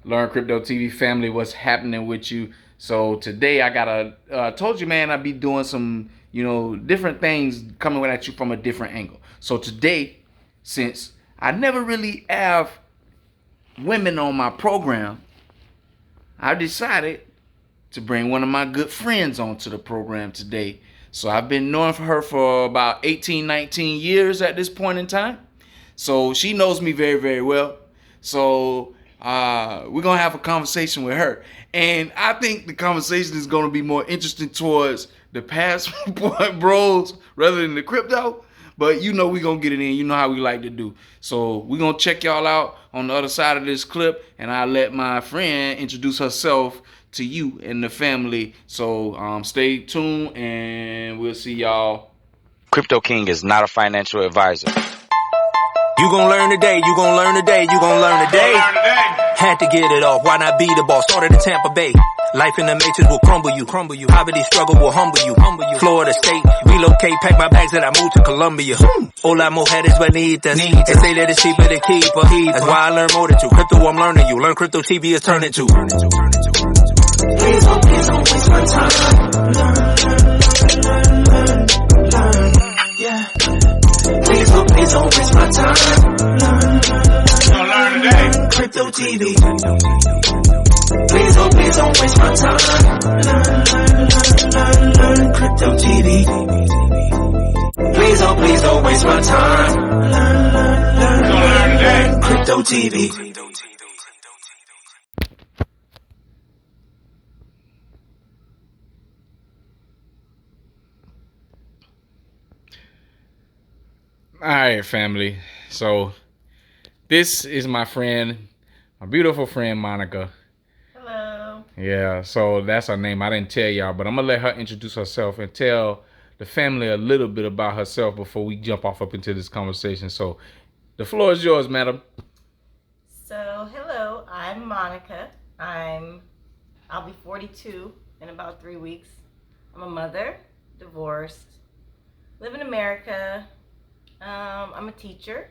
Learn Crypto TV family, what's happening with you? So today I told you, man, I'd be doing some, different things coming at you from a different angle. So today, since I never really have women on my program, I decided to bring one of my good friends onto the program today. So I've been knowing her for about 18, 19 years at this point in time. So she knows me very, very well. So we're going to have a conversation with her. And I think the conversation is going to be more interesting towards the passport bros rather than the crypto. But we're going to get it in. You know how we like to do. So we're going to check y'all out on the other side of this clip. And I'll let my friend introduce herself to you and the family. So stay tuned and we'll see y'all. Crypto King is not a financial advisor. You gon' learn today, you gon' learn today, you gon' learn today. Had to get it off, why not be the boss? Started in Tampa Bay. Life in the matrix will crumble you. Poverty struggle will humble you. Florida State, relocate, pack my bags and I moved to Colombia. Hola mujeres bonitas, they say that it's cheaper to keep her. That's why I learn more than you. Crypto I'm learning you. Learn Crypto TV is turning to. Please don't waste my time. Learn, yeah. Please don't waste my time. Learn today. Crypto TV. Please don't waste my time. Learn Crypto TV. Please don't waste my time. Learn today. Crypto TV. All right, family. So this is my friend, my beautiful friend, Monica. Hello. Yeah, so that's her name. I didn't tell y'all, but I'm going to let her introduce herself and tell the family a little bit about herself before we jump off up into this conversation. So the floor is yours, madam. So, hello, I'm Monica. I'll be 42 in about 3 weeks. I'm a mother, divorced, live in America. I'm a teacher,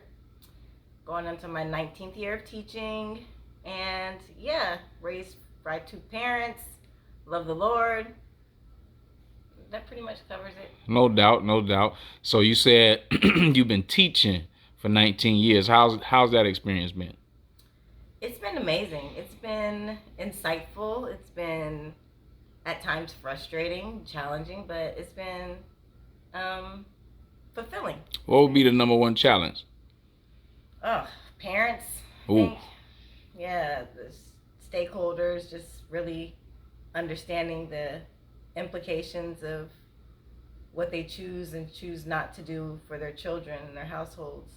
going into my 19th year of teaching, and raised by two parents, love the Lord. That pretty much covers it. No doubt. So you said you've been teaching for 19 years. How's that experience been? It's been amazing. It's been insightful. It's been at times frustrating, challenging, but it's been fulfilling. What would be the number one challenge? Oh, parents. Ooh. The stakeholders, just really understanding the implications of what they choose and choose not to do for their children and their households.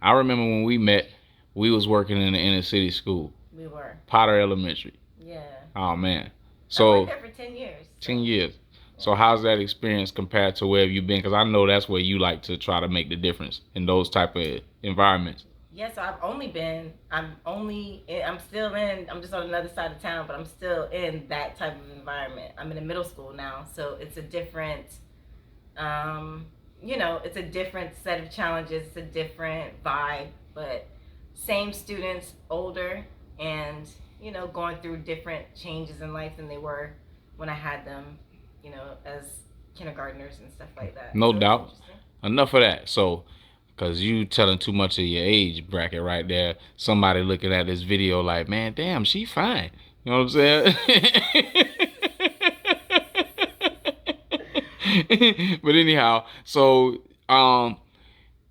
I remember when we met, we was working in the inner city school. We were. Potter Elementary. Yeah. Oh, man. So I worked there for 10 years. 10 years. So how's that experience compared to where you've been? Because I know that's where you like to try to make the difference in those type of environments. Yes, I'm just on another side of town, but I'm still in that type of environment. I'm in a middle school now, so it's a different, it's a different set of challenges, it's a different vibe, but same students, older, and, going through different changes in life than they were when I had them, as kindergartners and stuff like that. No doubt. Enough of that. So, because you telling too much of your age bracket right there. Somebody looking at this video like, man, damn, she fine. You know what I'm saying? But anyhow, so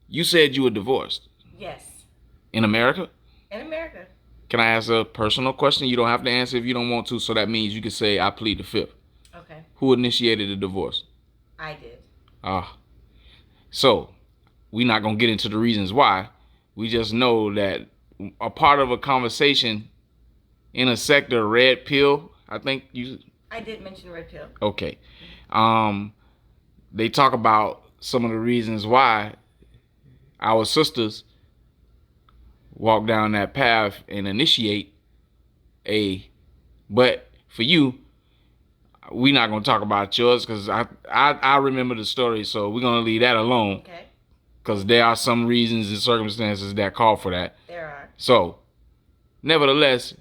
you said you were divorced. Yes. In America? In America. Can I ask a personal question? You don't have to answer if you don't want to. So that means you can say, I plead the fifth. Okay. Who initiated the divorce? I did. So we're not going to get into the reasons why. We just know that a part of a conversation in a sector, red pill, I did mention red pill. Okay. They talk about some of the reasons why our sisters walk down that path and initiate but for you, we're not going to talk about yours because I remember the story, so we're going to leave that alone. Okay. Because there are some reasons and circumstances that call for that. There are. So, nevertheless,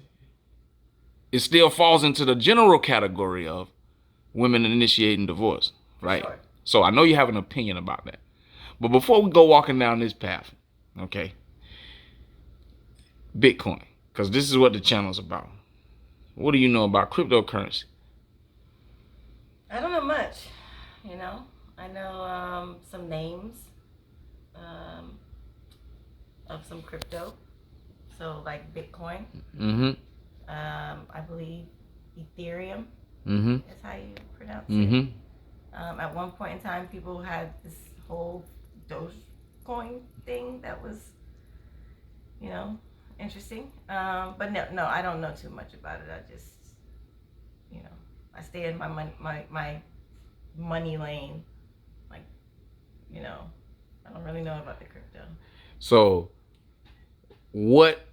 it still falls into the general category of women initiating divorce, right? Sure. So I know you have an opinion about that. But before we go walking down this path, okay, Bitcoin, because this is what the channel's about. What do you know about cryptocurrency? I don't know much, you know. I know some names of some crypto. So like Bitcoin. Mm-hmm. I believe Ethereum Mm-hmm. is how you pronounce Mm-hmm. it. At one point in time, people had this whole Dogecoin thing that was, you know, interesting. But no, I don't know too much about it. I just, you know, I stay in my money lane. Like, you know, I don't really know about the crypto. So what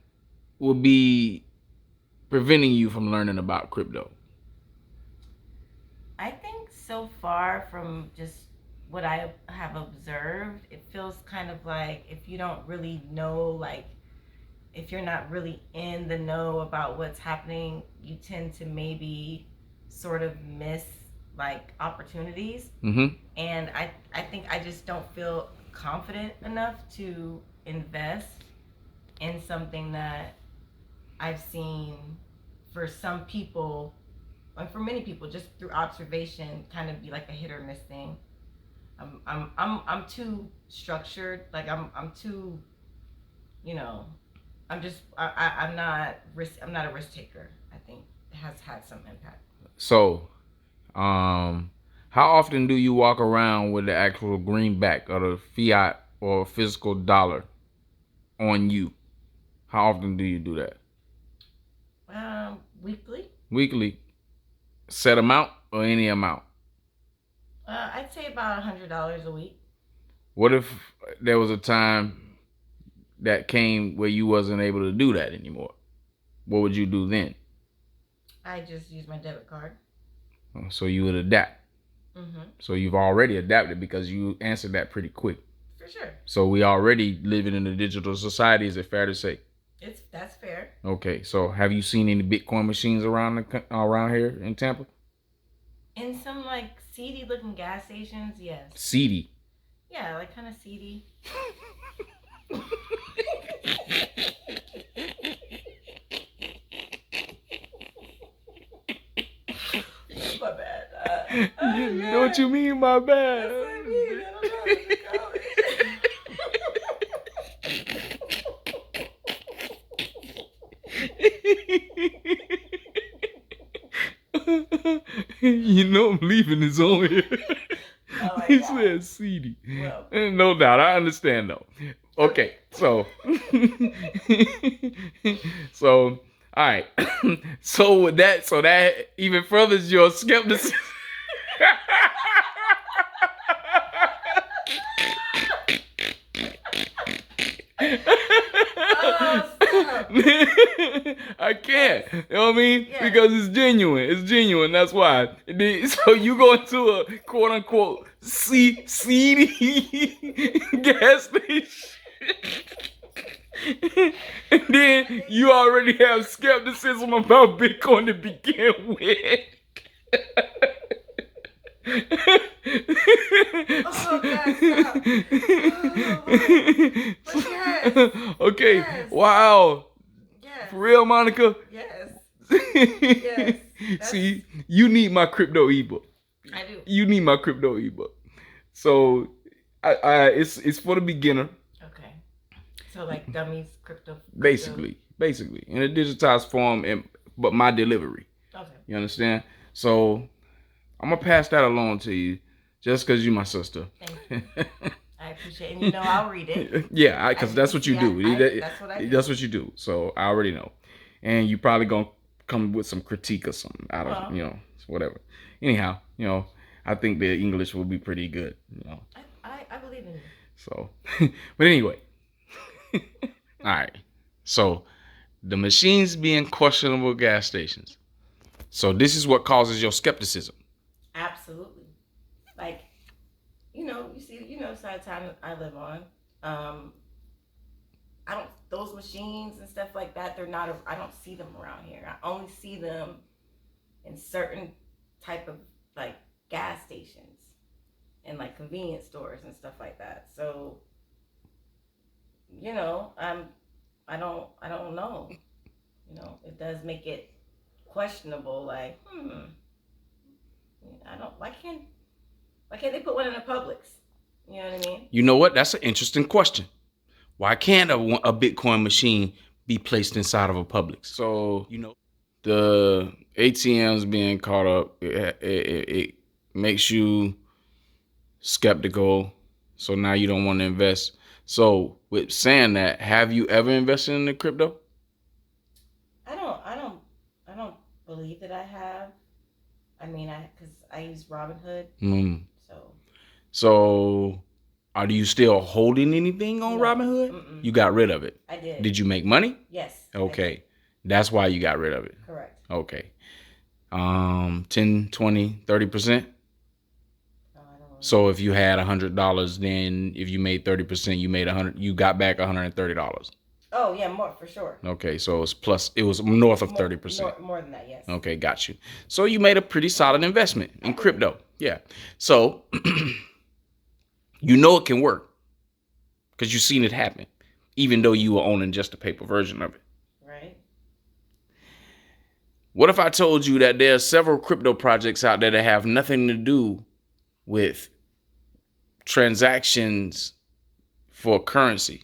would be preventing you from learning about crypto? I think so far from just what I have observed, it feels kind of like if you don't really know, like if you're not really in the know about what's happening, you tend to maybe sort of miss like opportunities. Mm-hmm. And I think I just don't feel confident enough to invest in something that I've seen for some people, and for many people, just through observation, kind of be like a hit or miss thing. I'm too structured. Like I'm too, you know, I'm not a risk taker. I think it has had some impact. So, how often do you walk around with the actual greenback or the fiat or physical dollar on you? How often do you do that? Weekly. Weekly, set amount or any amount? I'd say about $100 a week. What if there was a time that came where you wasn't able to do that anymore? What would you do then? I just use my debit card. So you would adapt. Mm-hmm. So you've already adapted because you answered that pretty quick. For sure. So we already living in a digital society. Is it fair to say? That's fair. Okay. So have you seen any Bitcoin machines around here in Tampa? In some like seedy looking gas stations, yes. Seedy. Yeah, like kind of seedy. My bad. You know what you mean, my bad? That's what I mean. I don't know how to call it. You know I'm leaving this on here. Oh my He God. said seedy. Well. No doubt. I understand though. Okay. So so all right. So that even furthers your skepticism. Oh, stop. I can't. You know what I mean? Yeah. Because it's genuine. It's genuine. That's why. So you go into a quote unquote seedy gas station. And then you already have skepticism about Bitcoin to begin with. Oh, God, stop. But yes. Okay. Yes. Wow. Yes. For real, Monica? Yes. See, you need my crypto ebook. I do. You need my crypto ebook. So, it's for the beginner. Okay. So like dummies, crypto. Basically, in a digitized form, but my delivery. Okay. You understand? So, I'm gonna pass that along to you, just because you're my sister. Thank you. I appreciate it. And you know I'll read it. Yeah, because that's what you do. That's what I do. That's what you do. So I already know. And you probably gonna come with some critique or something out of, whatever. Anyhow, I think the English will be pretty good. I believe in you. So, but anyway. All right. So the machines being questionable gas stations. So this is what causes your skepticism. Absolutely. Like, side of town I live on, those machines and stuff like that, I don't see them around here. I only see them in certain type of like gas stations and like convenience stores and stuff like that. So, I don't know. It does make it questionable. Like, why can't they put one in the Publix? You know what I mean? You know what? That's an interesting question. Why can't a Bitcoin machine be placed inside of a Publix? So, the ATMs being caught up, it makes you skeptical. So now you don't want to invest. So with saying that, have you ever invested in the crypto? I don't believe that I have. I mean, because I use Robinhood. So are you still holding anything on Robinhood? Mm-mm. You got rid of it. I did. Did you make money? Yes. Okay. That's why you got rid of it. Correct. Okay. 10, 20, 30%? So if you had $100, then if you made 30%, you made you got back $130. Oh yeah, more for sure. Okay, so it was north of 30%. More than that, yes. Okay, got you. So you made a pretty solid investment in crypto. Yeah. So it can work because you've seen it happen, even though you were owning just a paper version of it. Right. What if I told you that there are several crypto projects out there that have nothing to do with transactions for currency?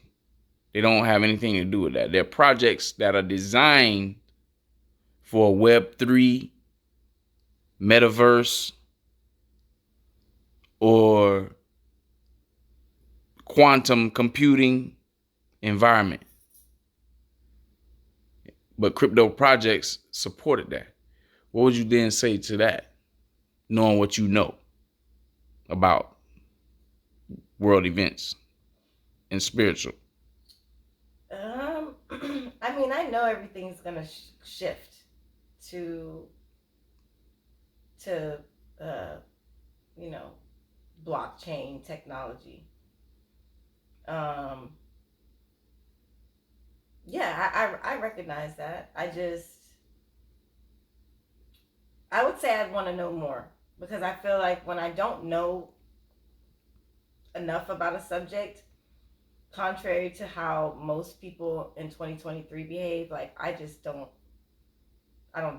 They don't have anything to do with that. They're projects that are designed for Web3, metaverse, or quantum computing environment. But crypto projects supported that. What would you then say to that, knowing what you know about world events and spiritual? I mean, I know everything's gonna shift to blockchain technology. Yeah, I recognize that. I would say I'd want to know more, because I feel like when I don't know enough about a subject, contrary to how most people in 2023 behave, like I don't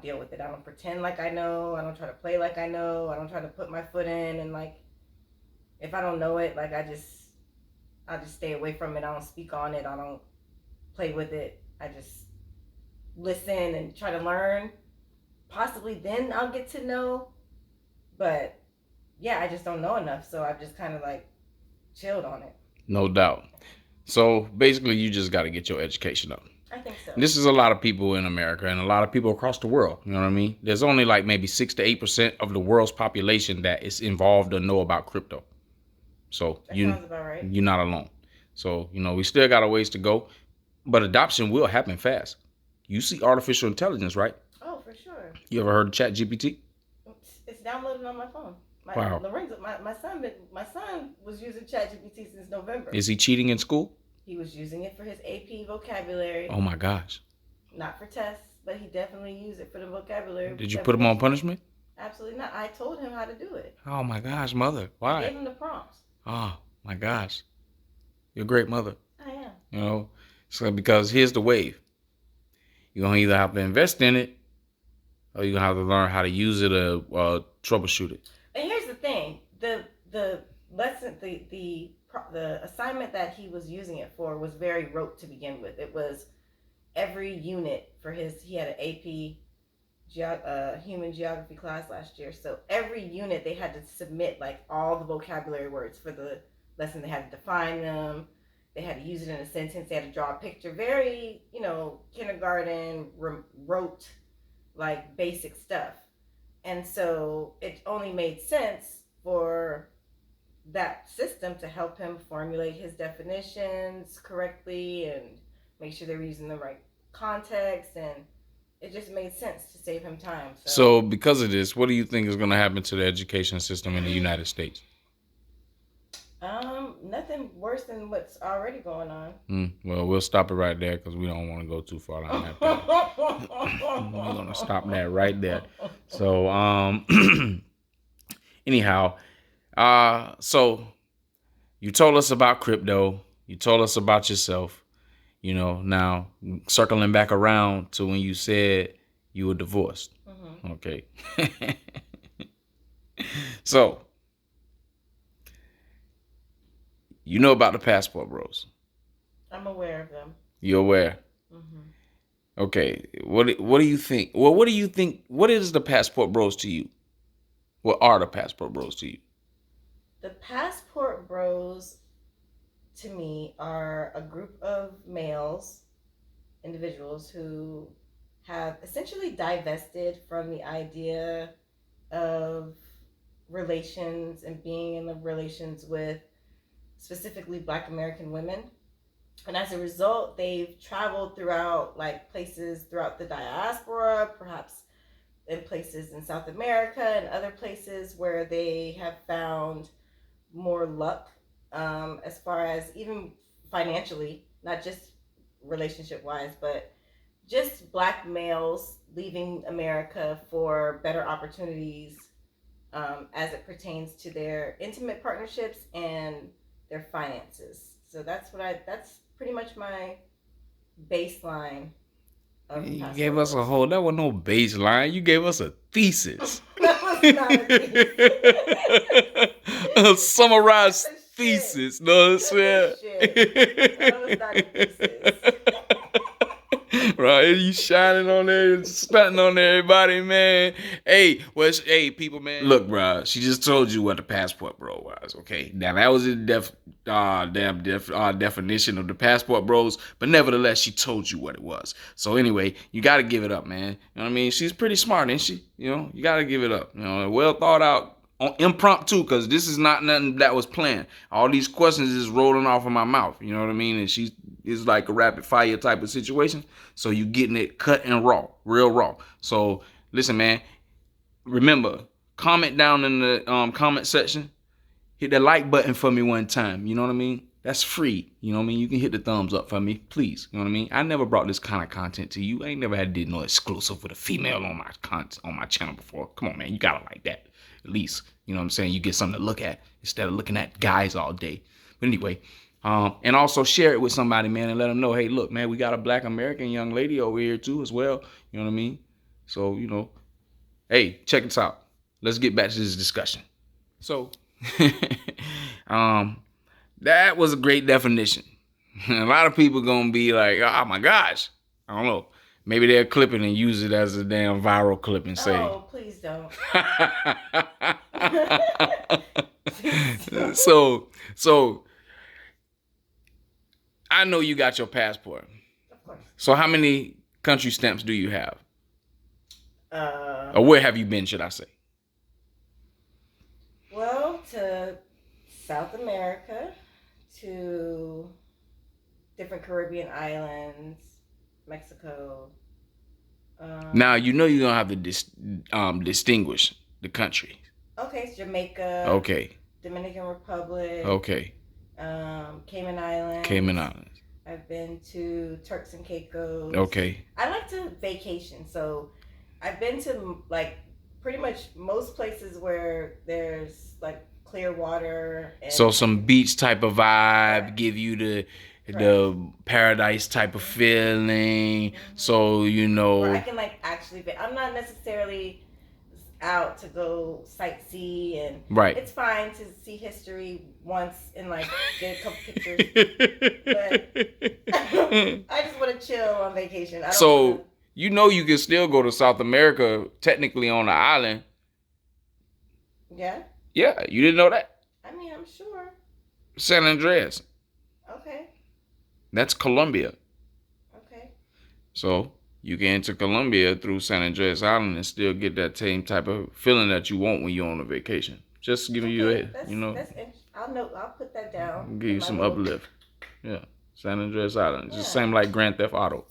deal with it. I don't pretend like I know. I don't try to play like I know. I don't try to put my foot in, and like if I don't know it, like I just stay away from it. I don't speak on it. I don't play with it. I just listen and try to learn. Possibly then I'll get to know. But yeah, I just don't know enough, so I've just kind of like chilled on it. No doubt. So basically you just got to get your education up. I think so. This is a lot of people in America and a lot of people across the world. You know what I mean? There's only like maybe 6 to 8% of the world's population that is involved or know about crypto. So that sounds about right. You're not alone. So, we still got a ways to go, but adoption will happen fast. You see artificial intelligence, right? Oh, for sure. You ever heard of ChatGPT? It's downloaded on my phone. Wow. My son was using ChatGPT since November. Is he cheating in school? He was using it for his AP vocabulary. Oh my gosh. Not for tests, but he definitely used it for the vocabulary. Did you put him on punishment? Absolutely not. I told him how to do it. Oh my gosh, mother. Why? I gave him the prompts. Oh my gosh. You're a great mother. I am. So because here's the wave. You're going to either have to invest in it, or you're going to have to learn how to use it or troubleshoot it. And here's the thing. The lesson, the assignment that he was using it for was very rote to begin with. It was every unit for he had an AP human geography class last year. So every unit they had to submit like all the vocabulary words for the lesson. They had to define them. They had to use it in a sentence. They had to draw a picture. Very, kindergarten rote, like basic stuff. And so it only made sense for that system to help him formulate his definitions correctly and make sure they were using the right context, and it just made sense to save him time. So because of this, what do you think is going to happen to the education system in the United States? nothing worse than what's already going on. Well, we'll stop it right there because we don't want to go too far down that path. We're gonna stop that right there. So, anyhow, so you told us about crypto. You told us about yourself. You know, now circling back around to when you said you were divorced. Mm-hmm. Okay. So, you know about the passport bros. I'm aware of them. You're aware? Mm-hmm. Okay. What do you think? Well, what do you think? What is the passport bros to you? What are the passport bros to you? The passport bros, to me, are a group of males, individuals who have essentially divested from the idea of relations and being in the relations with specifically Black American women. And as a result, they've traveled throughout like places throughout the diaspora, perhaps in places in South America and other places where they have found more luck, as far as even financially, not just relationship wise, but just Black males leaving America for better opportunities, as it pertains to their intimate partnerships and their finances. So that's pretty much my baseline. You gave us a whole, that was no baseline. You gave us a thesis. That was not a thesis. A summarized thesis. No, I'm saying? That was not a thesis. Right, you shining on there, stunting on everybody, man. Hey, people, man. Look, bro, she just told you what the passport bro was. Okay, now that was the definition of the passport bros, but nevertheless, she told you what it was. So anyway, you got to give it up, man. You know what I mean? She's pretty smart, ain't she? You know, you got to give it up. You know, well thought out. Impromptu, because this is not nothing that was planned. All these questions is rolling off of my mouth. You know what I mean? And she is like a rapid fire type of situation. So you getting it cut and raw, real raw. So listen, man. Remember, comment down in the comment section. Hit the like button for me one time. You know what I mean? That's free. You know what I mean? You can hit the thumbs up for me, please. You know what I mean? I never brought this kind of content to you. I ain't never did no exclusive with a female on my channel before. Come on, man. You gotta like that. At least, you know what I'm saying? You get something to look at instead of looking at guys all day. But anyway, and also share it with somebody, man, and let them know, hey, look, man, we got a Black American young lady over here too as well. You know what I mean? So, you know, hey, check this out. Let's get back to this discussion. So, that was a great definition. A lot of people gonna be like, oh my gosh, I don't know. Maybe they'll clip it and use it as a damn viral clip and say, oh, please don't. So I know you got your passport. Of course. So how many country stamps do you have? Or where have you been, should I say? Well, to South America, to different Caribbean islands, Mexico. Now, you know you're going to have to distinguish the country. Okay, Jamaica. Okay. Dominican Republic. Okay. Cayman Islands. Cayman Islands. I've been to Turks and Caicos. Okay. I like to vacation, so I've been to like pretty much most places where there's like clear water. And so some beach type of vibe, correct. Give you the paradise type of feeling. Mm-hmm. So, you know. Where I can like actually, I'm not necessarily out to go sightsee, and right. It's fine to see history once and like get a couple pictures. But I just want to chill on vacation. You know you can still go to South America technically on the island. Yeah? Yeah, you didn't know that? I mean, I'm sure. San Andreas. Okay. That's Colombia. Okay. So you can enter Colombia through San Andreas Island and still get that same type of feeling that you want when you're on a vacation. Just giving you a, you know. I'll put that down. Give you some uplift. Yeah. San Andreas Island. It's the same like Grand Theft Auto.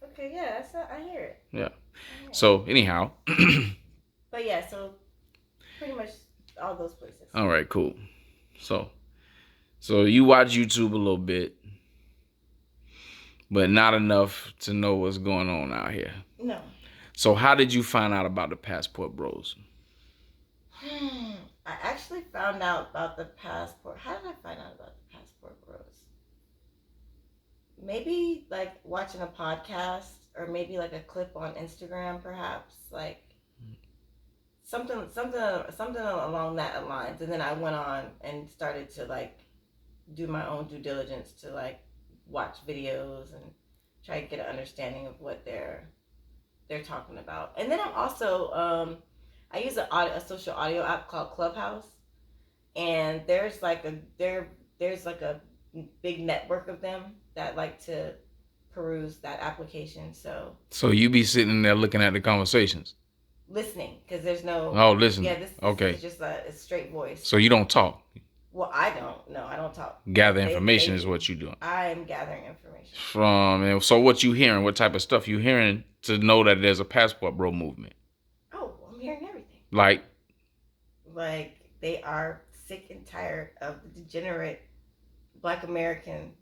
Okay, yeah, I hear it. Yeah. So anyhow. But yeah, so pretty much all those places. All right, cool. So So you watch YouTube a little bit, but not enough to know what's going on out here. No. So how did you find out about the Passport Bros? I actually found out about the passport. How did I find out about the Passport Bros? Maybe like watching a podcast, or maybe like a clip on Instagram, perhaps, like something along that lines. And then I went on and started to like do my own due diligence to like watch videos and try to get an understanding of what they're talking about. And then I'm also I use a social audio app called Clubhouse, and there's like a big network of them that like to peruse that application. So you be sitting there looking at the conversations, listening, because there's no listening. Yeah, this okay. is just a straight voice. So you don't talk. Well, I don't. No, I don't talk. Gather information is what you're doing. I'm gathering information. So what you hearing? What type of stuff you hearing to know that there's a Passport Bro movement? Oh, I'm hearing everything. Like they are sick and tired of the degenerate Black American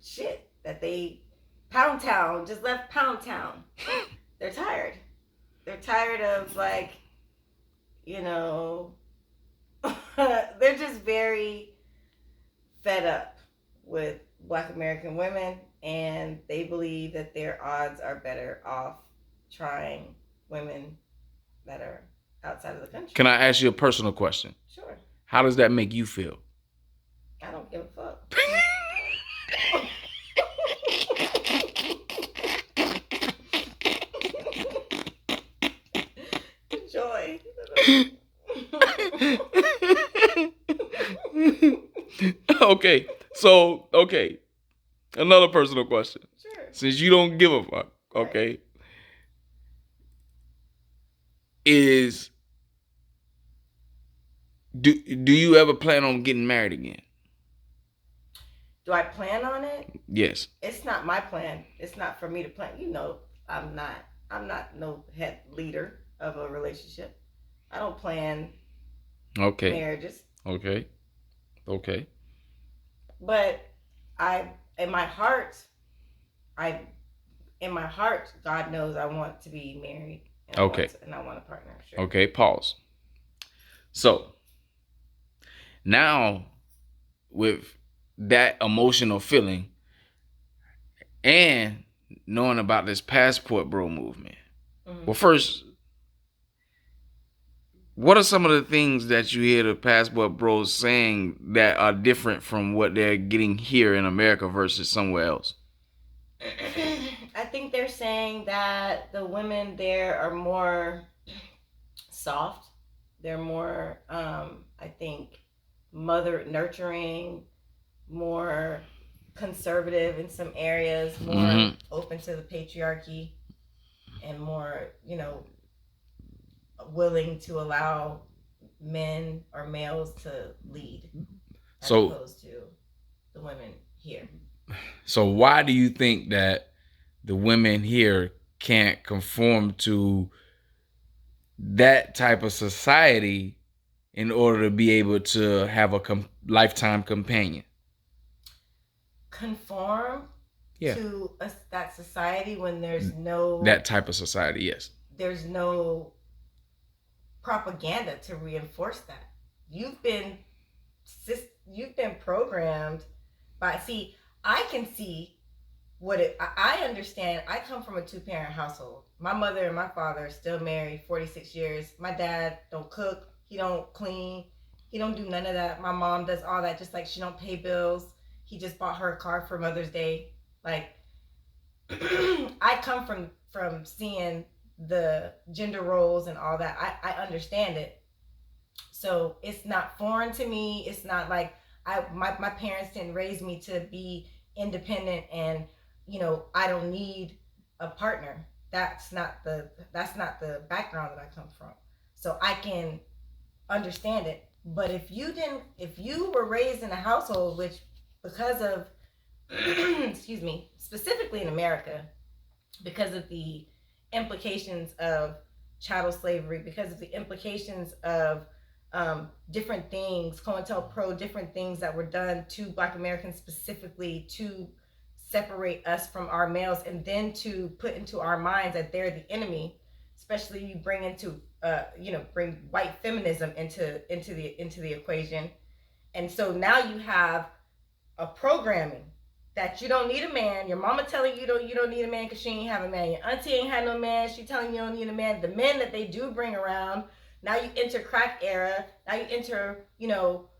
shit that they Pound Town just left Pound Town. They're tired. They're tired of like, they're just very fed up with Black American women, and they believe that their odds are better off trying women that are outside of the country. Can I ask you a personal question? Sure. How does that make you feel? I don't give a fuck. Joy. Okay. Another personal question. Sure. Since you don't give a fuck, okay, right. Do you ever plan on getting married again? Do I plan on it? Yes. It's not my plan. It's not for me to plan. I'm not no head leader of a relationship. I don't plan marriages. Okay. But in my heart, God knows I want to be married. And I want a partner. Sure. Okay, pause. So now with that emotional feeling and knowing about this Passport Bro movement, well, first, what are some of the things that you hear the Passport Bros saying that are different from what they're getting here in America versus somewhere else? I think they're saying that the women there are more soft. They're more, I think, mother nurturing, more conservative in some areas, more open to the patriarchy, and more, willing to allow men or males to lead as opposed to the women here. So why do you think that the women here can't conform to that type of society in order to be able to have a lifetime companion? Conform to that society when there's no... That type of society, yes. There's no propaganda to reinforce that. You've been programmed by... See, I can see I understand. I come from a 2-parent household. My mother and my father are still married 46 years. My dad don't cook. He don't clean. He don't do none of that. My mom does all that, just like she don't pay bills. He just bought her a car for Mother's Day. Like, I come from seeing the gender roles and all that. I understand it. So it's not foreign to me. It's not like my parents didn't raise me to be independent and, I don't need a partner. That's not the background that I come from. So I can understand it. But if you were raised in a household which, because of excuse me, specifically in America, because of the implications of chattel slavery, because of the implications of different things, COINTELPRO, different things that were done to Black Americans specifically to separate us from our males, and then to put into our minds that they're the enemy. Especially you bring into bring white feminism into the equation, and so now you have a programming that you don't need a man. Your mama telling you don't need a man because she ain't have a man. Your auntie ain't had no man. She telling you don't need a man. The men that they do bring around. Now you enter crack era. Now you enter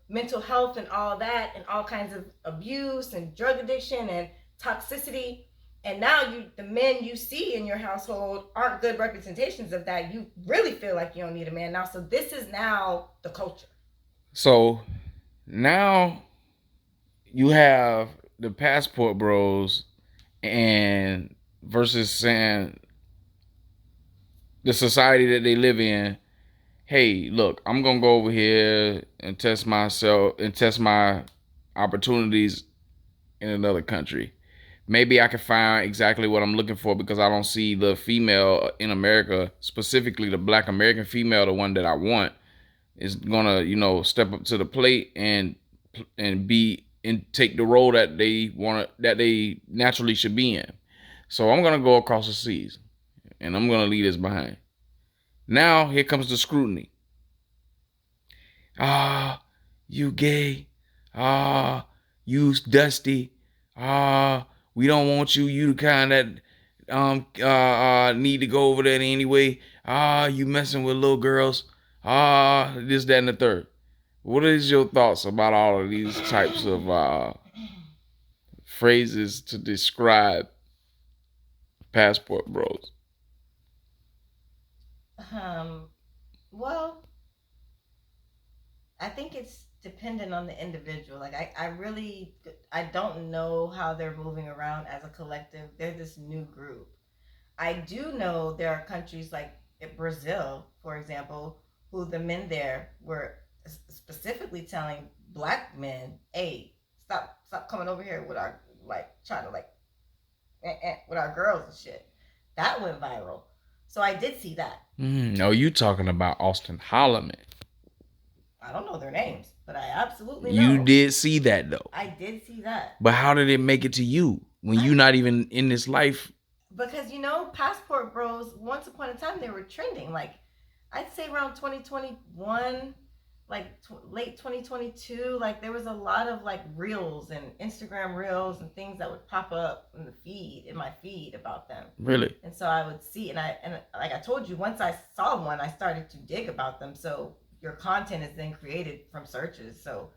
mental health and all that, and all kinds of abuse and drug addiction and toxicity. And now the men you see in your household aren't good representations of that. You really feel like you don't need a man now. So this is now the culture. So now you have the passport bros and versus saying the society that they live in, hey, look, I'm going to go over here and test myself and test my opportunities in another country. Maybe I can find exactly what I'm looking for because I don't see the female in America, specifically the Black American female, the one that I want, is gonna, step up to the plate and take the role that they naturally should be in. So I'm gonna go across the seas and I'm gonna leave this behind. Now here comes the scrutiny. You gay. You dusty. We don't want you. You the kind that need to go over there anyway. You messing with little girls. This, that, and the third. What is your thoughts about all of these types of phrases to describe passport bros? Well, I think it's dependent on the individual. Like I don't know how they're moving around as a collective. They're this new group. I do know there are countries like Brazil, for example, who the men there were specifically telling Black men, "Hey, stop coming over here with our trying to with our girls and shit." That went viral. So I did see that. No, you talking about Austin Holloman. I don't know their names, but I absolutely know. You did see that though. I did see that. But how did it make it to you when you're not even in this life? Because passport bros, once upon a time they were trending. Like I'd say around 2021, late 2022, there was a lot of reels and Instagram reels and things that would pop up in my feed about them. Really? And so I would see, and like I told you, once I saw one, I started to dig about them. So your content is then created from searches. So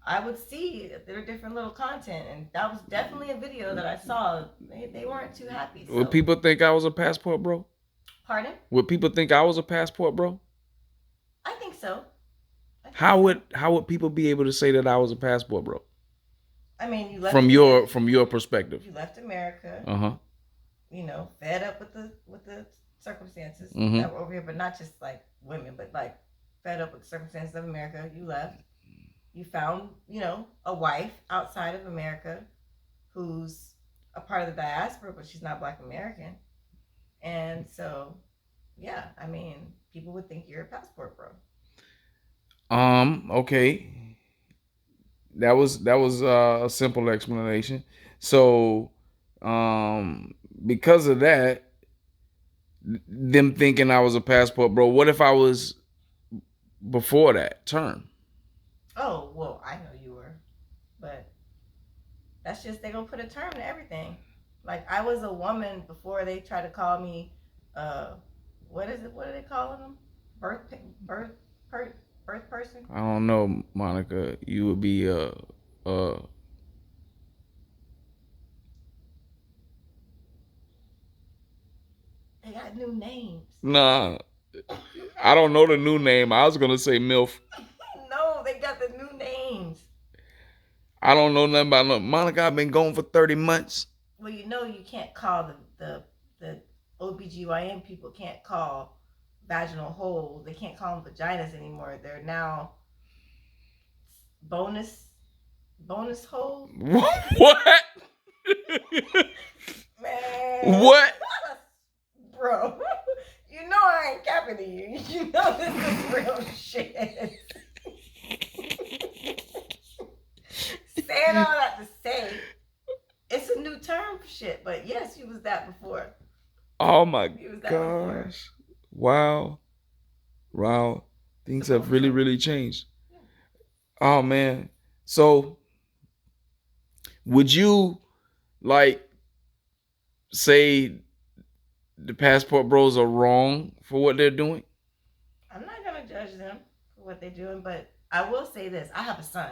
I would see there were different little content, and that was definitely a video that I saw. They weren't too happy. So. Would people think I was a passport bro? Pardon? Would people think I was a passport bro? I think so. How would people be able to say that I was a passport bro? I mean, you left from your perspective. You left America. Fed up with the circumstances that were over here, but not just women, but fed up with the circumstances of America. You left. You found, a wife outside of America who's a part of the diaspora, but she's not Black American. And so, yeah, I mean, people would think you're a passport bro. Okay. That was a simple explanation. So, because of that, them thinking I was a passport bro, what if I was before that term? Oh, well, I know you were, but that's just, they're gonna put a term to everything. I was a woman before they try to call me, what is it? What are they calling them? Birth person? I don't know, Monica. You would be They got new names. Nah, I don't know the new name. I was gonna say MILF. No, they got the new names. I don't know nothing about no Monica. I've been gone for 30 months. Well, you can't call the OBGYN people can't call vaginal holes. They can't call them vaginas anymore. They're now bonus holes. What? Man. What? Bro, I ain't capping to you. You know this is real shit. was that before. Oh my He was that before. gosh. Wow. Things have really, really changed. Yeah. Oh man. So would you like say the passport bros are wrong for what they're doing? I'm not gonna judge them for what they're doing, but I will say this: I have a son.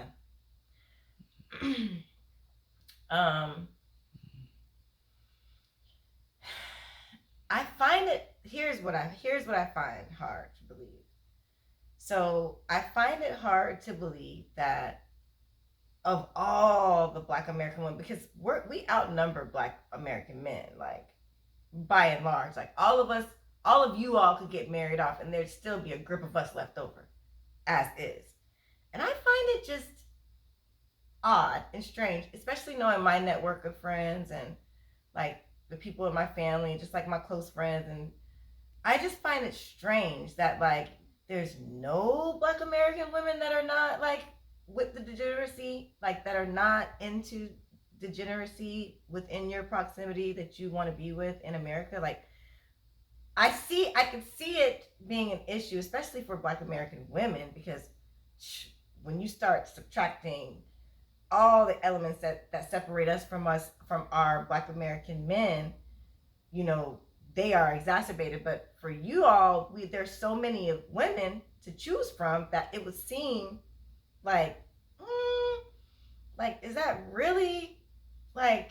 I find it. Here's what I find hard to believe. So I find it hard to believe that of all the Black American women, because we outnumber Black American men, like by and large, like all of you all could get married off, and there'd still be a group of us left over, as is. And I find it just odd and strange, especially knowing my network of friends and like the people in my family, just like my close friends, and I just find it strange that like there's no Black American women that are not like with the degeneracy, like that are not into degeneracy within your proximity that you want to be with in America. Like I can see it being an issue, especially for Black American women, because when you start subtracting all the elements that separate us from our Black American men, you know, they are exacerbated. But for you all, there's so many women to choose from that it would seem like, is that really like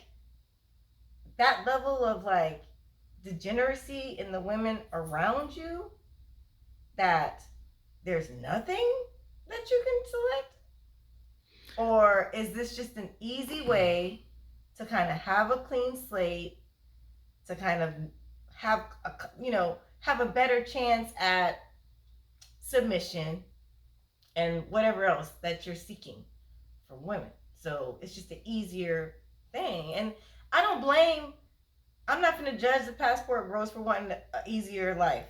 that level of like degeneracy in the women around you that there's nothing that you can select? Or is this just an easy way to kind of have a clean slate, to kind of have a better chance at submission and whatever else that you're seeking from women? So it's just an easier thing. And I'm not going to judge the passport bros for wanting an easier life,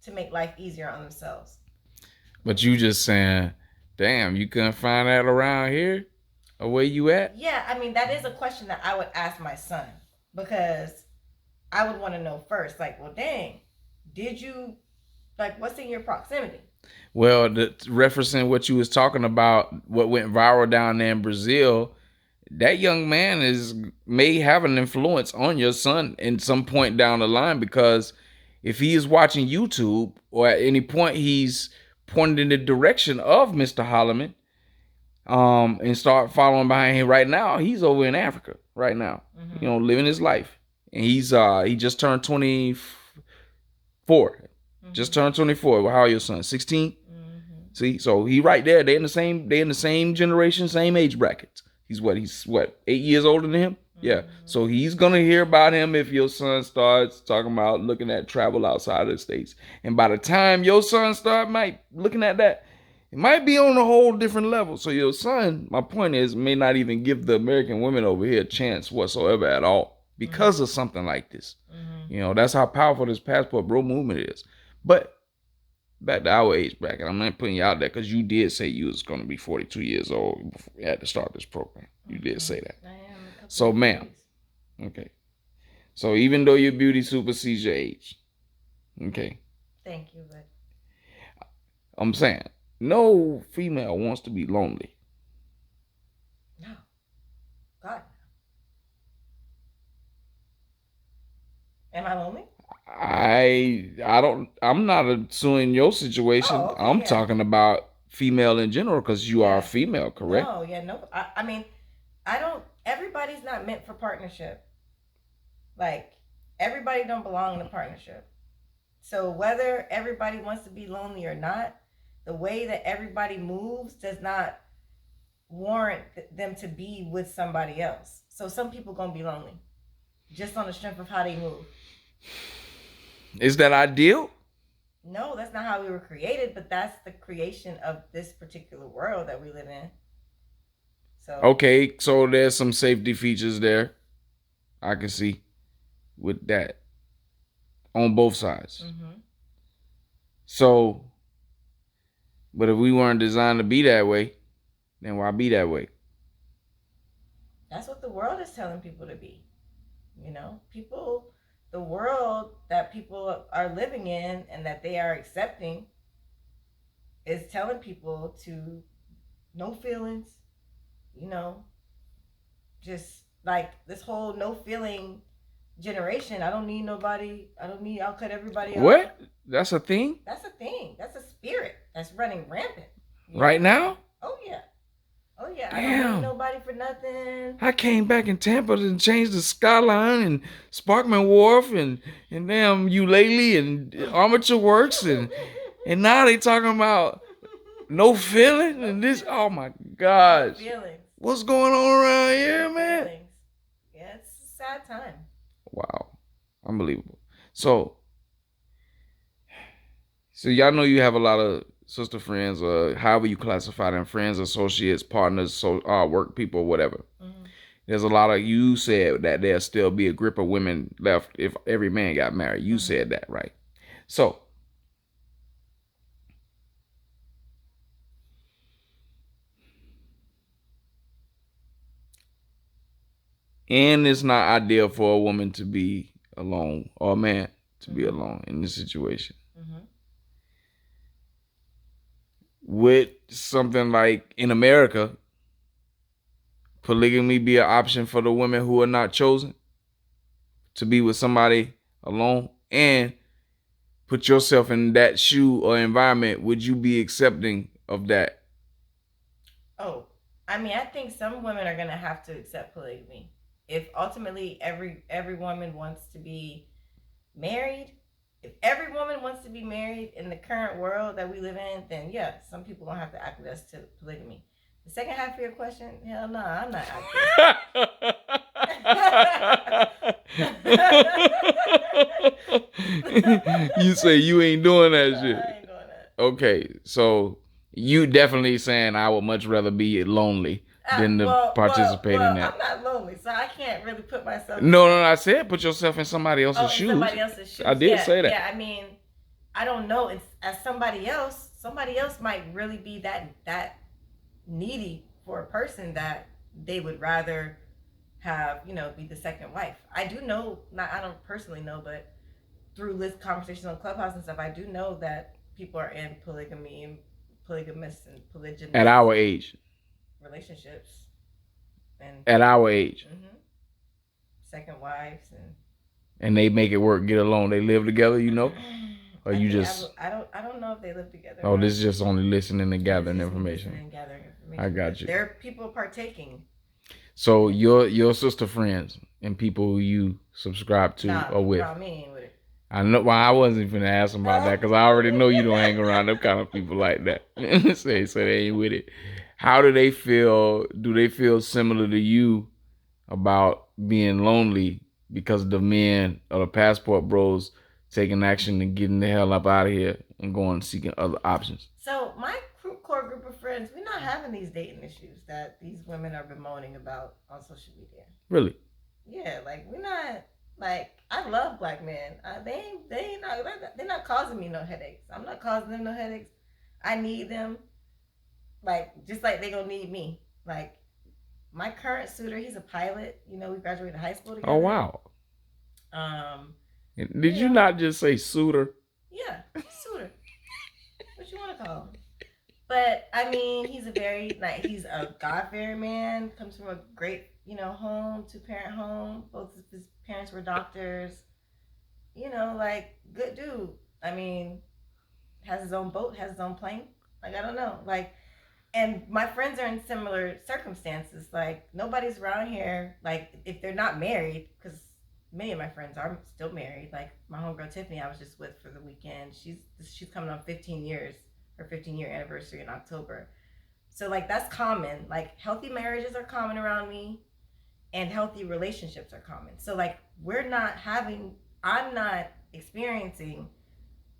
to make life easier on themselves. But you just saying, damn, you couldn't find that around here or where you at? Yeah, I mean, that is a question that I would ask my son, because I would want to know first, like, well, dang, did you, like, what's in your proximity? Well, referencing what you was talking about, what went viral down there in Brazil, that young man may have an influence on your son in some point down the line, because if he is watching YouTube or at any point he's pointed in the direction of Mr. Holloman, and start following behind him right now, he's over in Africa right now, living his life. And he just turned 24. Just turned 24. How old your son? 16? See, so he right there. They in the same generation, same age brackets. He's 8 years older than him? Yeah. So he's gonna hear about him if your son starts talking about looking at travel outside of the States. And by the time your son looking at that, it might be on a whole different level. So your son, my point is, may not even give the American women over here a chance whatsoever at all because of something like this. That's how powerful this passport bro movement is. But back to our age bracket, I'm not putting you out there because you did say you was going to be 42 years old before we had to start this program. You did say that. I am. So, ma'am, okay. So even though your beauty supersedes your age, okay. Thank you, but I'm saying, no female wants to be lonely. no. God. Am I lonely? I'm not assuming your situation. Oh, okay, I'm talking about female in general because you are a female, correct? No, no. I mean, everybody's not meant for partnership. Like, everybody don't belong in a partnership. So whether everybody wants to be lonely or not, the way that everybody moves does not warrant them to be with somebody else. So some people gonna be lonely just on the strength of how they move. Is that ideal? No, that's not how we were created, but that's the creation of this particular world that we live in. So okay, so there's some safety features there I can see with that on both sides. So, but if we weren't designed to be that way, then why be that way? That's what the world is telling people to be. People the world that people are living in and that they are accepting is telling people to no feelings, you know, just like this whole no feeling generation. I don't need nobody. I'll cut everybody off. What? That's a thing? That's a thing. That's a spirit that's running rampant. Right now? Oh, yeah. Oh, yeah. Damn. I don't need nobody for nothing. I came back in Tampa and changed the Skyline and Sparkman Wharf and damn Ukulele and Armature Works and now they talking about no feeling and this. Oh my gosh. Feelings. What's going on around here, man? Feelings. Yeah, it's a sad time. Wow. Unbelievable. So y'all know you have a lot of sister friends, or however you classify them, friends, associates, partners, work people, whatever. Mm-hmm. There's a lot of, you said that there'll still be a grip of women left if every man got married. You said that, right? So, and it's not ideal for a woman to be alone or a man to be alone in this situation. Mm-hmm. With something like in America, polygamy be an option for the women who are not chosen to be with somebody alone? And put yourself in that shoe or environment, would you be accepting of that? Oh, I mean, I think some women are gonna have to accept polygamy. If ultimately every woman wants to be married, if every woman wants to be married in the current world that we live in, then yeah, some people gonna have to acquiesce to polygamy. The second half of your question, hell no, I'm not acquiescing. You say you ain't doing that shit. I ain't doing that. Okay, so you definitely saying I would much rather be lonely than to participate in that. I'm not lonely, so I can't really put myself. No, I said put yourself in somebody else's shoes. Somebody else's shoes. I did say that. Yeah, I mean, I don't know. It's as somebody else might really be that needy for a person that they would rather have, be the second wife. I do know, I don't personally know, but through conversations on Clubhouse and stuff, I do know that people are in polygamy and polygamous and polygynous. At our age. Relationships. And at our age. Mm-hmm. Second wives and they make it work, get along. They live together, or you just. I don't know if they live together. Oh, this is just only listening and gathering information. I got you. There are people partaking. So your sister friends and people who you subscribe to or with. I know. Well, I wasn't even gonna ask them about that because I already know you don't hang around them kind of people like that. So they ain't with it. How do they feel? Do they feel similar to you about being lonely because the men or the passport bros taking action and getting the hell up out of here and going seeking other options? So my core group of friends, we're not having these dating issues that these women are bemoaning about on social media. Really? Yeah, we're not. I love black men. They're not causing me no headaches. I'm not causing them no headaches. I need them. Just like they gonna need me. My current suitor, he's a pilot. We graduated high school together. Oh wow. Did you not just say suitor? Yeah, suitor. What you want to call him? But I mean, he's a God-fearing man. Comes from a great, home, 2-parent home. Both of his parents were doctors. Good dude. I mean, has his own boat, has his own plane. I don't know. And my friends are in similar circumstances. Nobody's around here. If they're not married, because many of my friends are still married. My homegirl Tiffany, I was just with for the weekend. She's coming on 15 years. Her 15-year anniversary in October. So that's common. Healthy marriages are common around me, and healthy relationships are common. So I'm not experiencing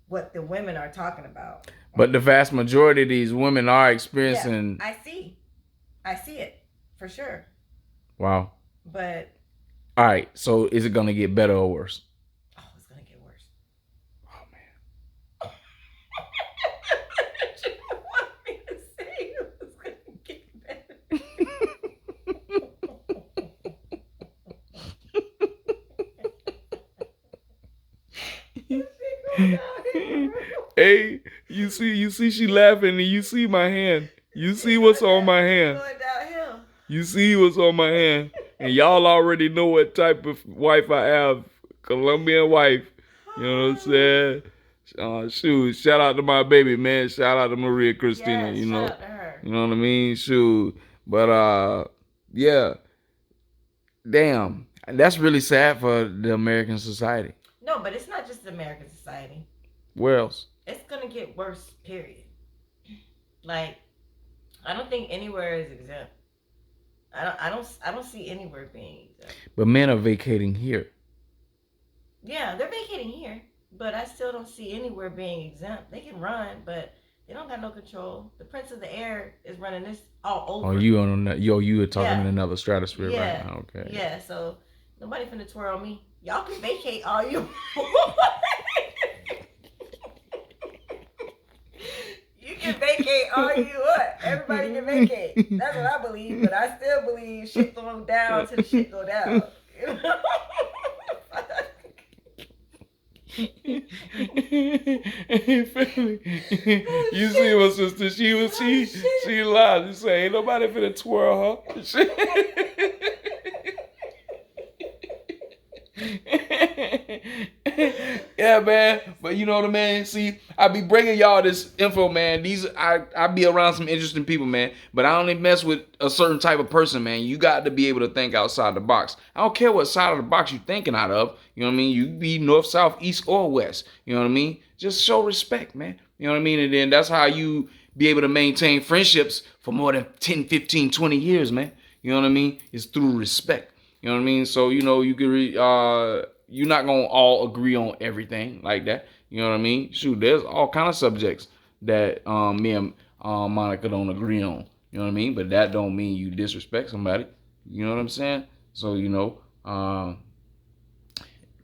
what the women are talking about. But the vast majority of these women are experiencing. Yeah, I see it for sure. Wow. But. All right. So is it going to get better or worse? Oh, it's going to get worse. Oh man. You want me to say it was going to get better? Hey, you see, she laughing, and you see my hand. You see what's on my hand. Going downhill. You see what's on my hand, and y'all already know what type of wife I have. Colombian wife. You know what I'm saying? Shoot, shout out to my baby, man. Shout out to Maria Christina. Yes, you know, shout out to her. you know what I mean? Shoot, but yeah, damn, that's really sad for the American society. No, but it's not just the American society. Where else? It's gonna get worse. Period. Like, I don't think anywhere is exempt. I don't see anywhere being exempt. But men are vacating here. Yeah, they're vacating here, but I still don't see anywhere being exempt. They can run, but they don't got no control. The Prince of the Air is running this all over. Oh, you are talking in another stratosphere right now. Okay. Yeah, so nobody finna twirl me. Y'all can vacate all you want. You can vacate all you want. Everybody can vacate. That's what I believe, but I still believe shit go down till the shit go down. You know? You see my sister, she lied. She say ain't nobody finna twirl her. Yeah, man. But you know what I mean? See, I be bringing y'all this info, man. I be around some interesting people, man. But I only mess with a certain type of person, man. You got to be able to think outside the box. I don't care what side of the box you thinking out of. You know what I mean? You be north, south, east, or west. You know what I mean? Just show respect, man. You know what I mean? And then that's how you be able to maintain friendships for more than 10, 15, 20 years, man. You know what I mean? It's through respect. You know what I mean? So, you know, you can you're not gonna all agree on everything like that. You know what I mean? Shoot, there's all kind of subjects that me and Monica don't agree on. You know what I mean? But that don't mean you disrespect somebody. You know what I'm saying? So, you know,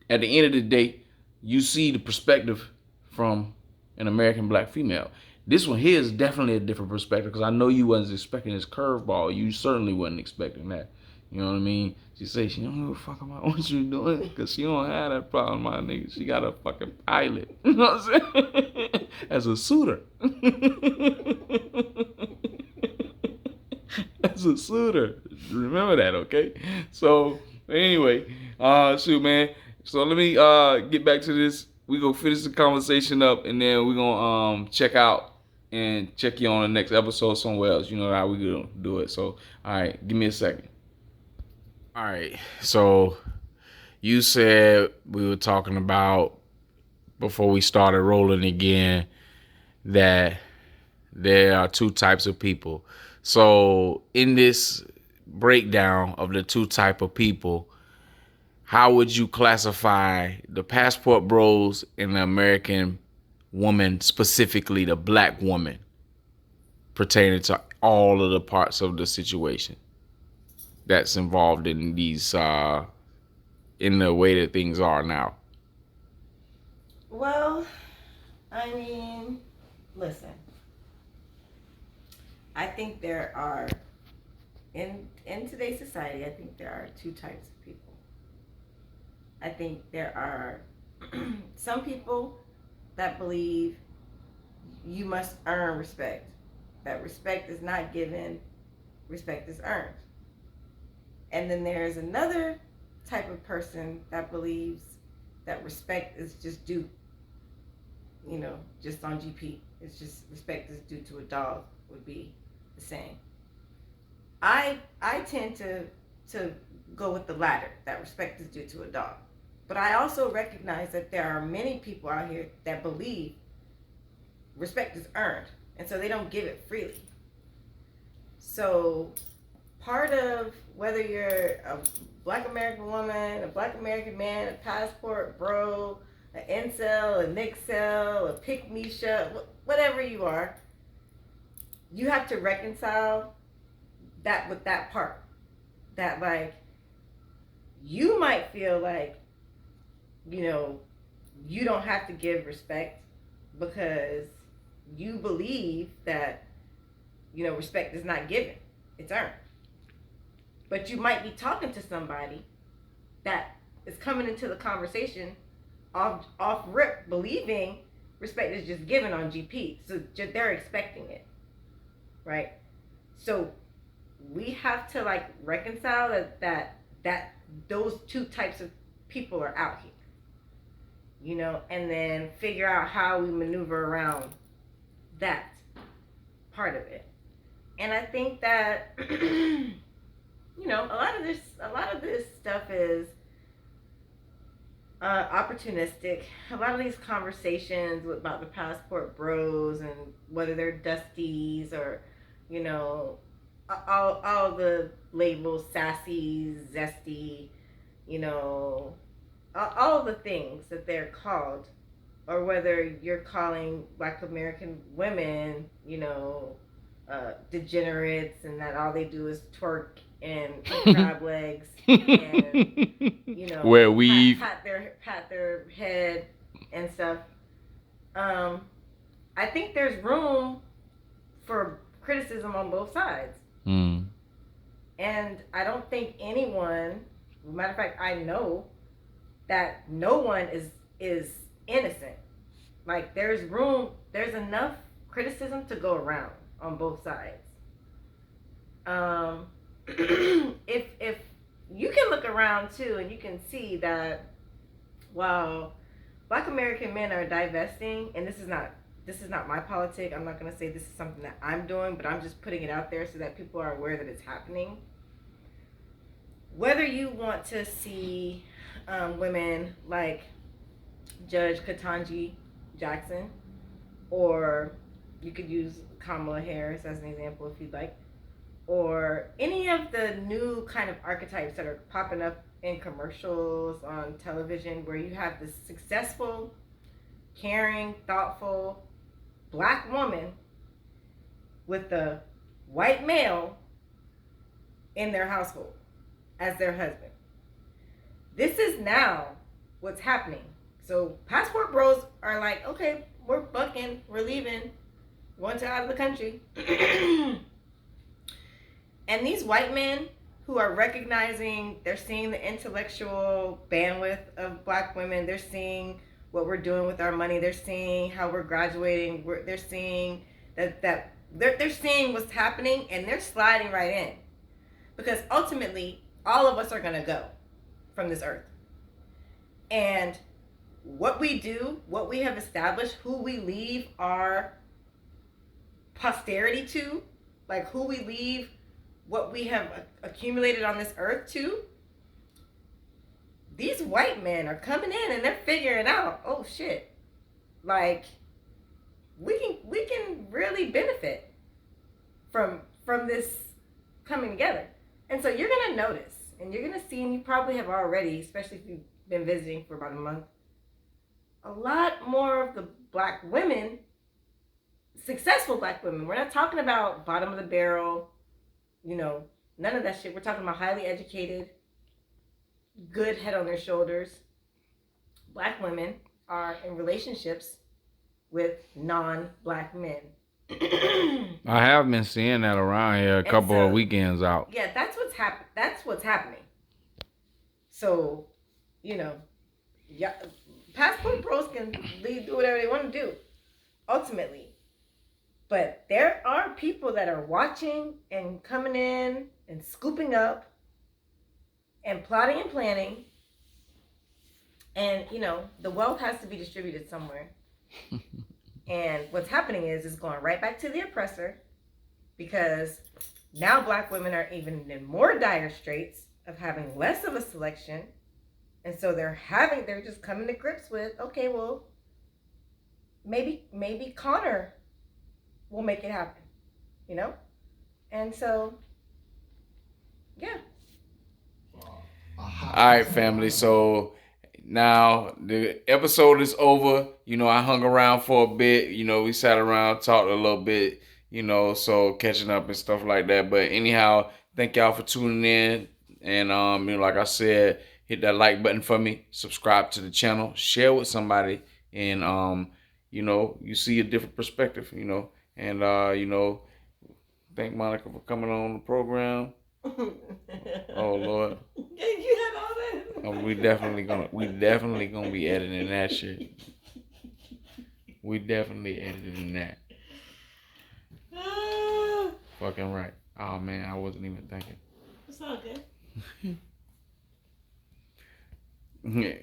at the end of the day, you see the perspective from an American black female. This one here is definitely a different perspective because I know you wasn't expecting this curveball. You certainly wasn't expecting that. You know what I mean? She say she don't give a fuck about what you doing because she don't have that problem, my nigga. She got a fucking pilot. You know what I'm saying? As a suitor. As a suitor. Remember that, okay? So, anyway, shoot, man. So, let me get back to this. We gonna finish the conversation up and then we gonna check out and check you on the next episode somewhere else. You know how we gonna do it. So, all right, give me a second. All right, so you said we were talking about before we started rolling again that there are two types of people. So in this breakdown of the two type of people, how would you classify the passport bros and the American woman, specifically the black woman, pertaining to all of the parts of the situation that's involved in these in the way that things are now? Well, I mean, listen. I think there are in today's society, I think there are two types of people. I think there are some people that believe you must earn respect. That respect is not given, respect is earned. And then there's another type of person that believes that respect is just due, you know, just on GP. It's just respect is due to a dog would be the same. I tend to go with the latter, that respect is due to a dog. But I also recognize that there are many people out here that believe respect is earned, and so they don't give it freely. So part of whether you're a black American woman, a black American man, a passport bro, an incel, a nixel, a pick-me-sha, whatever you are, you have to reconcile that with that part. That, like, you might feel like, you know, you don't have to give respect because you believe that, you know, respect is not given, it's earned. But you might be talking to somebody that is coming into the conversation off rip believing respect is just given on GP. So they're expecting it, right? So we have to like reconcile that those two types of people are out here, you know, and then figure out how we maneuver around that part of it. And I think that you know, a lot of this stuff is opportunistic. A lot of these conversations about the passport bros and whether they're dusties or, you know, all the labels, sassy, zesty, you know, all the things that they're called, or whether you're calling Black American women, you know, degenerates, and that all they do is twerk and eat crab legs and, you know, wear weave, pat their head and stuff. I think there's room for criticism on both sides. And I don't think anyone, matter of fact, I know that no one is innocent. Like, there's enough criticism to go around on both sides. If you can look around too, and you can see that while Black American men are divesting, and this is not my politic. I'm not going to say this is something that I'm doing, but I'm just putting it out there so that people are aware that it's happening. Whether you want to see women like Judge Ketanji Jackson, or you could use Kamala Harris as an example if you'd like, or any of the new kind of archetypes that are popping up in commercials on television, where you have this successful, caring, thoughtful Black woman with a white male in their household as their husband. This is now what's happening. So passport bros are like, okay, we're bucking, we're leaving, going to out of the country. And these white men who are recognizing, they're seeing the intellectual bandwidth of Black women, they're seeing what we're doing with our money, they're seeing how we're graduating, they're seeing they're seeing what's happening, and they're sliding right in. Because ultimately, all of us are going to go from this earth. And what we do, what we have established, who we leave our posterity to, like who we leave what we have accumulated on this earth to, these white men are coming in and they're figuring out, oh shit, like we can really benefit from this coming together. And so you're gonna notice, and you're gonna see, and you probably have already, especially if you've been visiting for about a month, a lot more of the Black women, successful Black women. We're not talking about bottom of the barrel, you know, none of that shit. We're talking about highly educated, good head on their shoulders Black women are in relationships with non-Black men. I have been seeing that around here a couple of weekends out. Yeah, that's what's happening. So, you know, yeah, passport pros can do whatever they want to do, ultimately. But there are people that are watching and coming in and scooping up and plotting and planning. And, you know, the wealth has to be distributed somewhere. And what's happening is it's going right back to the oppressor, because now Black women are even in more dire straits of having less of a selection. And so they're just coming to grips with, okay, well, maybe Connor will make it happen, you know? And so, yeah. All right, family. So now the episode is over. You know, I hung around for a bit. You know, we sat around, talked a little bit, you know, so catching up and stuff like that. But anyhow, thank y'all for tuning in. And, you know, like I said, hit that like button for me, subscribe to the channel, share with somebody, and, you know, you see a different perspective, you know. And, you know, thank Monica for coming on the program. Oh, Lord. Yeah, you had all that. We definitely gonna be editing that shit. We definitely editing that. Fucking right. Oh man, I wasn't even thinking. It's all good. Yeah.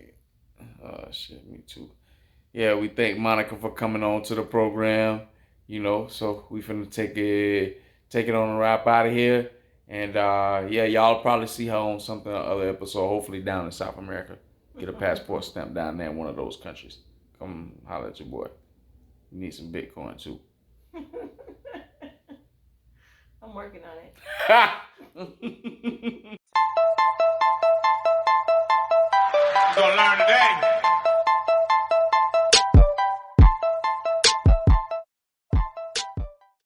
Shit, me too. Yeah, we thank Monica for coming on to the program. You know, so we finna take it on a rap out of here. And yeah, y'all probably see her on something other episode, hopefully down in South America. Get a passport stamp down there in one of those countries. Come holler at your boy. You need some Bitcoin too. I'm working on it.